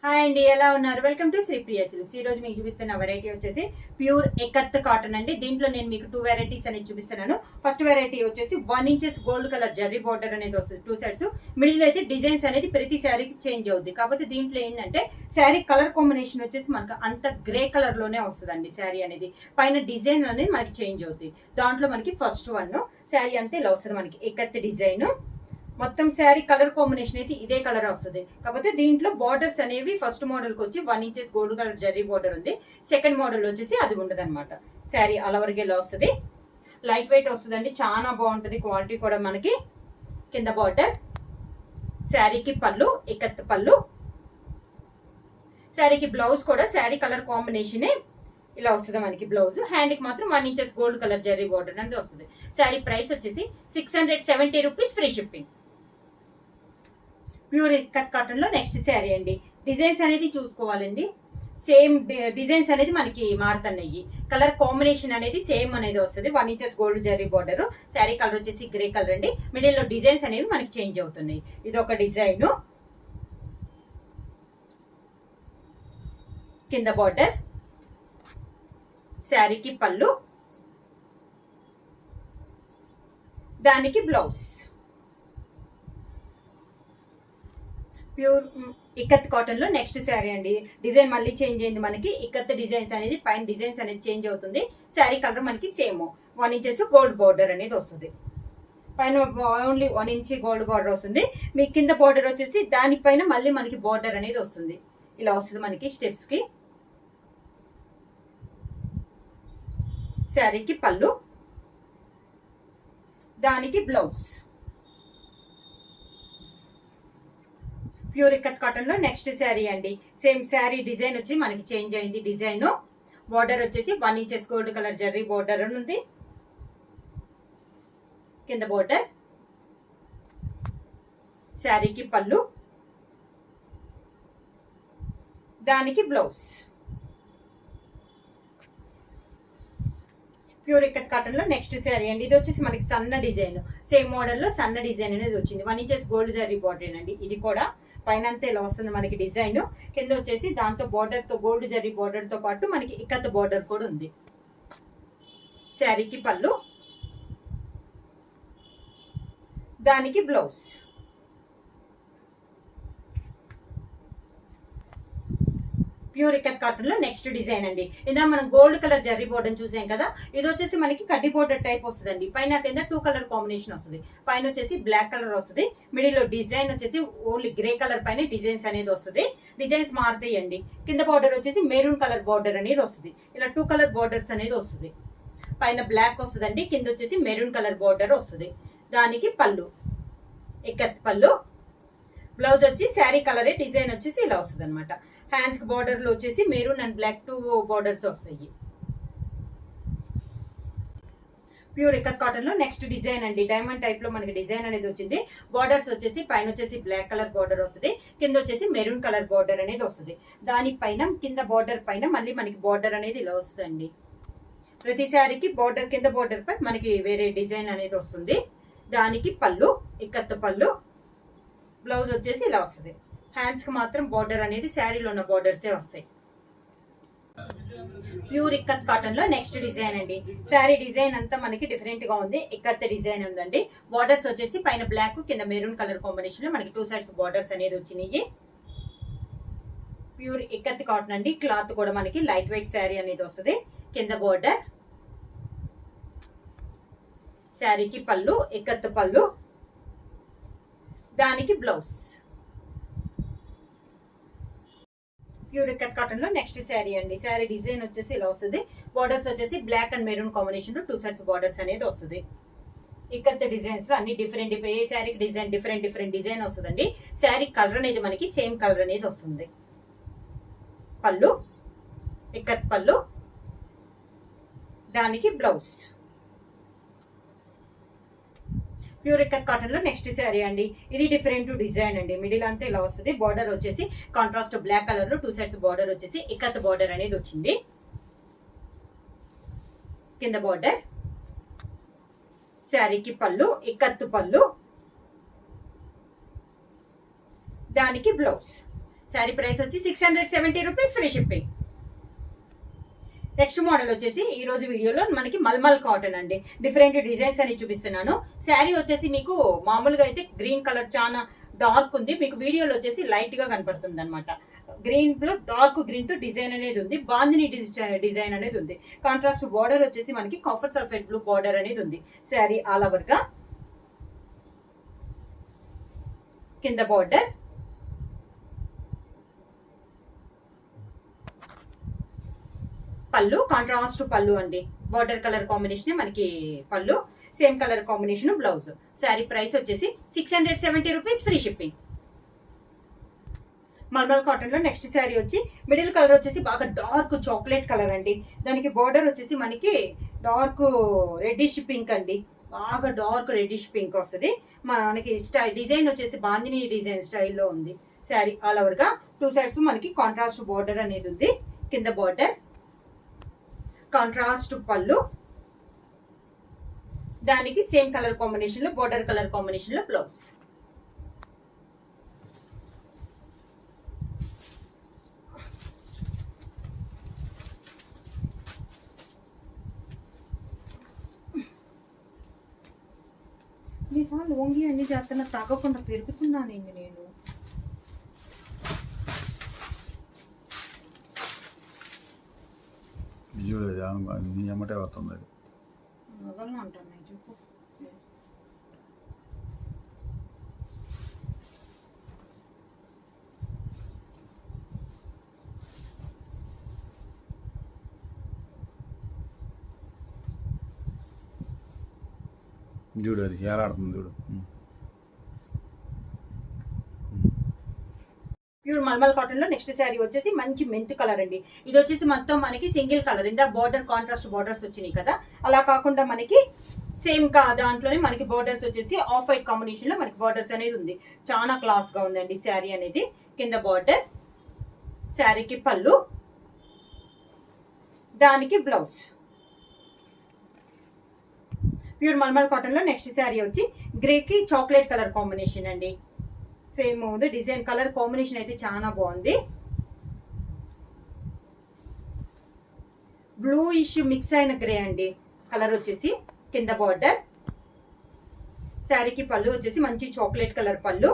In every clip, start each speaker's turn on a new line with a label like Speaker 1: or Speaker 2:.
Speaker 1: Hi అండి, ఎలా ఉన్నారు? Welcome to Sri Priya silks. ఈ రోజు మీకు చూపిస్తున్న వెరైటీ వచ్చేసి ప్యూర్ ఎకత్ కాటన్ అండి. దీంట్లో నేను మీకు 2 వెరైటీస్ అనేది చూపిస్తున్నాను. ఫస్ట్ వెరైటీ వచ్చేసి 1 inches gold colour zari border అనేది వస్తుంది 2 సైడ్స్. మిడిల్ అయితే డిజైన్స్ అనేది ప్రతి శారీకి చేంజ్ అవుద్ది. కాకపోతే దీంట్లో ఏంటంటే శారీ కలర్ కాంబినేషన్ వచ్చేసి మనకు అంత గ్రే కలర్ లోనే వస్తుందండి. శారీ అనేది పైన డిజైన్ అనేది మనకి చేంజ్ అవుతుంది. దాంట్లో మనకి ఫస్ట్ వన్ శారీ అంతే ఇలా వస్తుంది మనకి ఎకత్ డిజైన్. మొత్తం శారీ కలర్ కాంబినేషన్ అయితే ఇదే కలర్ వస్తుంది. కాకపోతే దీంట్లో బార్డర్స్ అనేవి ఫస్ట్ మోడల్ కి వచ్చి 1 inches gold colour zari border ఉంది. సెకండ్ మోడల్ వచ్చేసి అది ఉండదు అనమాట. శారీ అలవర్గేలో వస్తుంది. లైట్ వెయిట్ వస్తుందండి, చాలా బాగుంటుంది. క్వాలిటీ కూడా మనకి. కింద బార్డర్, శారీకి పళ్ళు, ఇకత్ పళ్ళు. శారీకి బ్లౌజ్ కూడా శారీ కలర్ కాంబినేషన్ ఇలా వస్తుంది మనకి బ్లౌజ్. హ్యాండ్ కి మాత్రం 1 inches gold colour zari border అనేది వస్తుంది. శారీ ప్రైస్ వచ్చేసి 670 rupees, free shipping. Pure ikat cotton లో నెక్స్ట్ శారీ అండి. డిజైన్స్ అనేది చూసుకోవాలండి. సేమ్ డిజైన్స్ అనేది మనకి మారుతున్నాయి. కలర్ కాంబినేషన్ అనేది సేమ్ అనేది వస్తుంది. 1 inches gold zari border. Sari colour వచ్చేసి గ్రే కలర్ అండి. మిడిల్ లో డిజైన్స్ అనేవి మనకి చేంజ్ అవుతున్నాయి. ఇది ఒక డిజైన్. కింద బార్డర్, శారీకి పళ్ళు, దానికి బ్లౌజ్. ప్యూర్ ఇక్కత్ కాటన్ లో నెక్స్ట్ శారీ అండి. డిజైన్ మళ్ళీ చేంజ్ అయింది మనకి. ఇక్కత్ డిజైన్స్ అనేది పైన డిజైన్స్ అనేది చేంజ్ అవుతుంది. శారీ కలర్ మనకి సేమ్ 1 ఇంచెస్ గోల్డ్ బార్డర్ అనేది వస్తుంది. పైన ఓన్లీ 1 ఇంచ్ గోల్డ్ బార్డర్ వస్తుంది. మీ కింద బార్డర్ వచ్చేసి దానిపైన మళ్ళీ మనకి బార్డర్ అనేది వస్తుంది. ఇలా వస్తుంది మనకి స్టెప్స్ కి. శారీకి పళ్ళు, దానికి బ్లౌజ్. ప్యూర్ ఇక్కత్ కాటన్ లో నెక్స్ట్ శారీ అండి. సేమ్ శారీ డిజైన్ వచ్చి మనకి చేంజ్ అయింది. డిజైన్ బార్డర్ వచ్చేసి 1 inches gold colour zari border ఉంది. కింద బార్డర్, శారీకి పళ్ళు, దానికి బ్లౌజ్. ప్యూర్ ఇక్కత్ కాటన్ లో నెక్స్ట్ శారీ అండి. ఇది వచ్చేసి మనకి సన్న డిజైన్. సేమ్ మోడల్ లో సన్న డిజైన్ అనేది వచ్చింది. 1 ఇంచెస్ గోల్డ్ జరీ బార్డర్ అండి. ఇది కూడా పైన అంతా ఇలా వస్తుంది మనకి డిజైన్. కింద వచ్చేసి దాంతో బార్డర్ తో గోల్డ్ జరీ బార్డర్ తో పాటు మనకి ఇక్కత్ బార్డర్ కూడా ఉంది. శారీకి పళ్ళు, దానికి బ్లౌజ్. ప్యూర్ ఇక్కత్ కాటన్ లో నెక్స్ట్ డిజైన్ అండి. ఇందా మనం గోల్డ్ కలర్ జర్రీ బోర్డర్ చూసాం కదా. ఇది వచ్చేసి మనకి కడ్డీ బోర్డర్ టైప్ వస్తుందండి. పైన కింద 2 కలర్ కాంబినేషన్ వస్తుంది. పైన వచ్చేసి బ్లాక్ కలర్ వస్తుంది. మిడిల్ లో డిజైన్ వచ్చేసి ఓన్లీ గ్రే కలర్ పైన డిజైన్స్ అనేది వస్తుంది. డిజైన్స్ మారుతాయండి. కింద బార్డర్ వచ్చేసి మెరూన్ కలర్ బార్డర్ అనేది వస్తుంది. ఇలా 2 కలర్ బార్డర్స్ అనేది వస్తుంది. పైన బ్లాక్ వస్తుందండి, కింద వచ్చేసి మెరూన్ కలర్ బార్డర్ వస్తుంది. దానికి పళ్ళు, ఇక్కత్ పళ్ళు. బ్లౌజ్ వచ్చి శారీ కలరే డిజైన్ వచ్చేసి ఇలా వస్తుంది అనమాట. హ్యాండ్స్ కి బార్డర్ లో వచ్చేసి మెరూన్ అండ్ బ్లాక్ 2 బార్డర్స్ వస్తాయి. ప్యూర్ ఇక్కత్ కాటన్ లో నెక్స్ట్ డిజైన్ అండి. డైమండ్ టైప్ లో మనకి డిజైన్ అనేది వచ్చింది. బార్డర్స్ వచ్చేసి పైన వచ్చేసి బ్లాక్ కలర్ బార్డర్ వస్తుంది. కింద వచ్చేసి మెరూన్ కలర్ బార్డర్ అనేది వస్తుంది. దానిపైన కింద బార్డర్ పైన మళ్ళీ మనకి బార్డర్ అనేది ఇలా వస్తుందండి. ప్రతి శారీకి బార్డర్ కింద బార్డర్ పై మనకి వేరే డిజైన్ అనేది వస్తుంది. దానికి పళ్ళు, ఇక్కత్ పళ్ళు. బ్లౌజ్ వచ్చేసి ఇలా వస్తుంది. హ్యాండ్స్ కి మాత్రం బార్డర్ అనేది శారీలో ఉన్న బార్డర్సే వస్తాయి. ప్యూర్ ఇక్కత్ కాటన్ లో నెక్స్ట్ డిజైన్ అండి. శారీ డిజైన్ అంతా మనకి డిఫరెంట్ గా ఉంది. ఇక్కత్ డిజైన్ ఉందండి. బార్డర్స్ వచ్చేసి పైన బ్లాక్, కింద మెరూన్ కలర్ కాంబినేషన్ లో మనకి 2 సైడ్స్ బార్డర్స్ అనేది వచ్చినాయి. ప్యూర్ ఇక్కత్ కాటన్ అండి. క్లాత్ కూడా మనకి లైట్ వెయిట్ శారీ అనేది వస్తుంది. కింద బార్డర్, శారీకి పళ్ళు, ఇక్కత్ పళ్ళు, దానికి బ్లౌజ్. ప్యూర్ ఇక్కత్ కాటన్ లో నెక్స్ట్ శారీ అండి. శారీ డిజైన్ వచ్చేసి ఇలా వస్తుంది. బార్డర్స్ వచ్చేసి బ్లాక్ అండ్ మెరూన్ కాంబినేషన్ లో 2 సైడ్స్ బార్డర్స్ అనేది వస్తుంది. ఇక్కత్ డిజైన్స్ లో అన్ని డిఫరెంట్ ఏ శారీకి డిజైన్ డిఫరెంట్ డిజైన్ వస్తుందండి. శారీ కలర్ అనేది మనకి సేమ్ కలర్ అనేది వస్తుంది. పళ్ళు, ఇక్కత్ పళ్ళు, దానికి బ్లౌజ్. ప్యూర్ ఇక్కత్ కాటన్ లో నెక్స్ట్ శారీ అండి. ఇది డిఫరెంట్ డిజైన్ అండి. మిడిల్ అంతా ఇలా వస్తుంది. బార్డర్ వచ్చేసి కాంట్రాస్ట్ బ్లాక్ కలర్ లో 2 సైడ్స్ బార్డర్ వచ్చేసి ఇక్కత్ బార్డర్ అనేది వచ్చింది. కింద బార్డర్, శారీకి పళ్ళు, ఇక్కత్తు పళ్ళు, దానికి బ్లౌజ్. శారీ ప్రైస్ వచ్చి 670 rupees, free shipping. Next model వచ్చేసి ఈ రోజు వీడియోలో మనకి మల్మల్ కాటన్ అండి. డిఫరెంట్ డిజైన్స్ అని చూపిస్తున్నాను. శారీ వచ్చేసి మీకు మామూలుగా అయితే గ్రీన్ కలర్ చాలా డార్క్ ఉంది, మీకు వీడియోలో వచ్చేసి లైట్ గా కనపడుతుంది అనమాట. గ్రీన్ లో డార్క్ గ్రీన్ తో డిజైన్ అనేది ఉంది, బాందిని డిజైన్ అనేది ఉంది. కాంట్రాస్ట్ బార్డర్ వచ్చేసి మనకి కాఫర్ సల్ఫేట్ బ్లూ బార్డర్ అనేది ఉంది. శారీ ఆల్ ఓవర్ గా కింద బార్డర్, పళ్ళు కాంట్రాస్ట్ పళ్ళు అండి. బార్డర్ కలర్ కాంబినేషన్ మనకి పళ్ళు, same colour combination blouse. Sari price వచ్చేసి 670 rupees, free shipping. Mulmul cotton లో నెక్స్ట్ శారీ వచ్చి మిడిల్ కలర్ వచ్చేసి బాగా డార్క్ చాక్లెట్ కలర్ అండి. దానికి బార్డర్ వచ్చేసి మనకి డార్క్ రెడ్డిష్ పింక్ అండి, బాగా డార్క్ రెడ్డిష్ పింక్ వస్తుంది. మనకి డిజైన్ వచ్చేసి బాందిని డిజైన్ స్టైల్లో ఉంది. శారీ ఆల్ ఓవర్ గా 2 సైడ్స్ మనకి కాంట్రాస్ట్ బార్డర్ అనేది ఉంది. కింద బార్డర్, కాంట్రాస్ట్ పళ్ళు, దానికి సేమ్ కలర్ కాంబినేషన్ లో బోర్డర్ కలర్ కాంబినేషన్ లో బ్లౌజ్. ఈసారి వంగి అన్ని చేస్తున్నా తగ్గకుండా పెరుగుతున్నాను నేను.
Speaker 2: నీ అమ్మటే వస్తుంది అది
Speaker 1: మొదలు అంటున్నాయి చెప్పు.
Speaker 2: చూడు అది ఏలాడుతుంది చూడు.
Speaker 1: ప్యూర్ మల్మల్ కాటన్ లో నెక్స్ట్ శారీ వచ్చేసి మంచి మెంత్ కలర్ అండి. ఇది వచ్చేసి మొత్తం మనకి సింగిల్ కలర్, ఇందా బార్డర్ కాంట్రాస్ట్ బార్డర్స్ వచ్చినాయి కదా, అలా కాకుండా మనకి సేమ్ దాంట్లోనే మనకి బార్డర్స్ వచ్చేసి ఆఫ్ వైట్ కాంబినేషన్ లో మనకి బార్డర్స్ అనేది ఉంది. చాలా క్లాస్ గా ఉందండి శారీ అనేది. కింద బార్డర్, శారీకి పళ్ళు, దానికి బ్లౌజ్. ప్యూర్ మల్మల్ కాటన్ లో నెక్స్ట్ శారీ వచ్చి గ్రేకి చాక్లెట్ కలర్ కాంబినేషన్ అండి. సేమ్ ఉంది డిజైన్, కలర్ కాంబినేషన్ అయితే చాలా బాగుంది. బ్లూ ఇష్యూ మిక్స్ అయిన గ్రే అండి కలర్ వచ్చేసి. కింద బార్డర్, శారీకి పళ్ళు వచ్చేసి మంచి చాక్లెట్ కలర్ పళ్ళు,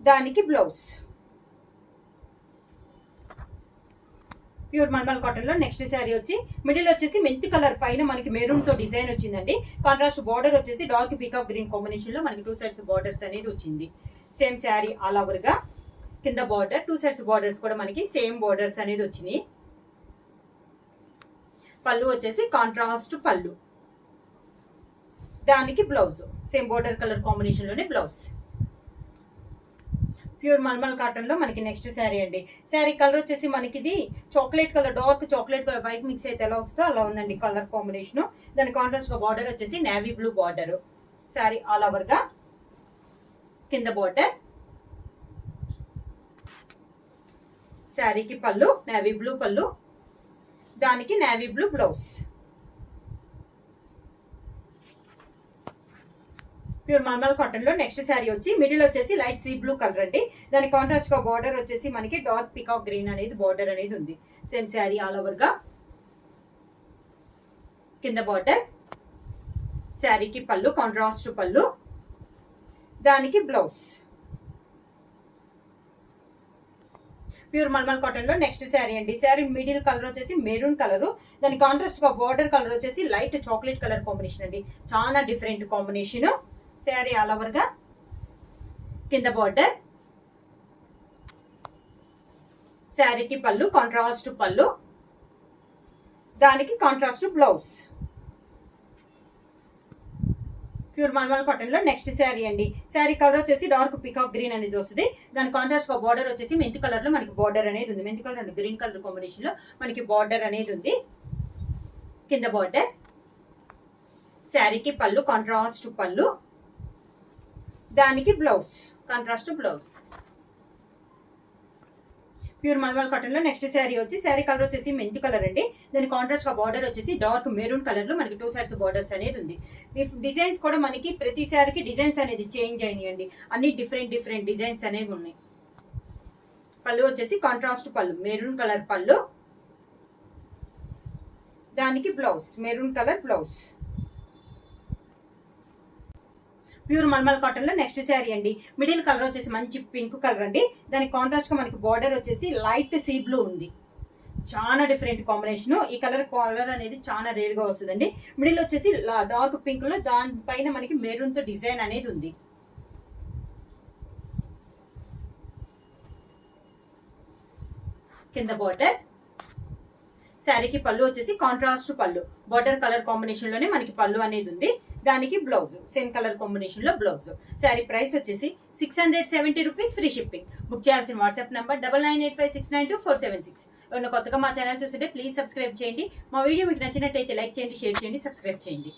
Speaker 1: దానికి బ్లౌజ్. ప్యూర్ మల్మల్ కాటన్ లో నెక్స్ట్ శారీ వచ్చి మిడిల్ వచ్చేసి మెంత్ కలర్ పైన మనకి మెరూన్ తో డిజైన్ వచ్చిందండి. కాంట్రాస్ట్ బార్డర్ వచ్చేసి డార్క్ పీకాక్ గ్రీన్ కాంబినేషన్ లో మనకి 2 సైడ్స్ బార్డర్స్ అనేది వచ్చింది. సేమ్ శారీ ఆల్ ఓవర్ గా కింద బార్డర్, 2 సైడ్స్ బార్డర్స్ కూడా మనకి సేమ్ బార్డర్స్ అనేది వచ్చినాయి. పళ్ళు వచ్చేసి కాంట్రాస్ట్ పళ్ళు, దానికి blouse same border colour combination లోనే బ్లౌజ్. ప్యూర్ మల్మల్ కాటన్ లో మనకి నెక్స్ట్ శారీ అండి. శారీ కలర్ వచ్చేసి మనకి ఇది chocolate colour, dark chocolate colour white mix అయితే ఎలా వస్తుందో అలా ఉందండి కలర్ కాంబినేషన్. దాని కాంట్రాస్ట్ గా బార్డర్ వచ్చేసి navy blue border. Sari all over గా కింద బార్డర్, శారీకి పళ్ళు నేవీ బ్లూ పళ్ళు, దానికి navy blue blouse. Pure mulmul cotton లో నెక్స్ట్ శారీ వచ్చి మిడిల్ వచ్చేసి లైట్ సీ బ్లూ కలర్ అండి. దాని కాంట్రాస్ట్ గా బార్డర్ వచ్చేసి మనకి డార్క్ పీకాక్ గ్రీన్ అనేది బార్డర్ అనేది ఉంది. సేమ్ శారీ ఆల్ ఓవర్ గా కింద బార్డర్, శారీకి పళ్ళు కాంట్రాస్ట్ పళ్ళు, దానికి బ్లౌజ్. ప్యూర్ మల్మల్ కాటన్ లో నెక్స్ట్ శారీ అండి. శారీ మిడిల్ కలర్ వచ్చేసి మెరూన్ కలర్, దాని కాంట్రాస్ట్ గా బార్డర్ కలర్ వచ్చేసి లైట్ చాక్లెట్ కలర్ కాంబినేషన్ అండి. చాలా different combination. Sari all over గా కింద బార్డర్, శారీకి పళ్ళు కాంట్రాస్ట్ పళ్ళు, దానికి contrast blouse. Pure mulmul cotton లో నెక్స్ట్ శారీ అండి. శారీ కలర్ వచ్చేసి డార్క్ పీకాక్ గ్రీన్ అనేది వస్తుంది. దాని కాంట్రాస్ట్ గా బార్డర్ వచ్చేసి మెంత్ కలర్ లో మనకి బార్డర్ అనేది ఉంది. Mint colour and green colour combination లో మనకి బార్డర్ అనేది ఉంది. కింద బార్డర్, శారీకి పళ్ళు కాంట్రాస్ట్ పళ్ళు, దానికి blouse contrast blouse. Pure mulmul cotton లో నెక్స్ట్ శారీ వచ్చి శారీ కలర్ వచ్చేసి మెంత్ కలర్ అండి. దాని కాంట్రాస్ట్ గా బార్డర్ వచ్చేసి డార్క్ మెరూన్ కలర్ లో మనకి 2 సైడ్స్ బార్డర్స్ అనేది ఉంది. డిజైన్స్ కూడా మనకి ప్రతి శారీకి డిజైన్స్ అనేది చేంజ్ అయినాయండి. అన్ని డిఫరెంట్ డిఫరెంట్ డిజైన్స్ అనేవి ఉన్నాయి. పళ్ళు వచ్చేసి కాంట్రాస్ట్ పళ్ళు, మెరూన్ కలర్ పళ్ళు, దానికి blouse maroon colour blouse. Pure mulmul cotton లో నెక్స్ట్ శారీ అండి. మిడిల్ కలర్ వచ్చేసి మంచి పింక్ కలర్ అండి. దానికి కాంట్రాస్ట్ గా మనకి బార్డర్ వచ్చేసి లైట్ సీ బ్లూ ఉంది. చాలా డిఫరెంట్ కాంబినేషన్. ఈ కలర్ అనేది చాలా రేర్ గా వస్తుందండి. మిడిల్ వచ్చేసి డార్క్ పింక్ లో దానిపైన మనకి మెరూన్ తో డిజైన్ అనేది ఉంది. కింద బార్డర్. శారీకి పళ్ళు వచ్చేసి కాంట్రాస్ట్ పళ్ళు, బార్డర్ కలర్ కాంబినేషన్ లోనే మనకి పళ్ళు అనేది ఉంది. దానికి బ్లౌజ్ సేమ్ కలర్ కాంబినేషన్ లో బ్లౌజ్. శారీ ప్రైస్ వచ్చేసి 670 రూపీస్, ఫ్రీ షిప్పింగ్. బుక్ చేయాల్సిన వాట్సాప్ నంబర్ 9985692476. ఎవరైనా కొత్తగా మా ఛానల్ చూస్తుంటే ప్లీజ్ సబ్స్క్రైబ్ చేయండి. మా వీడియో మీకు నచ్చినట్టయితే లైక్ చేయండి, షేర్ చేయండి, సబ్స్క్రైబ్ చేయండి.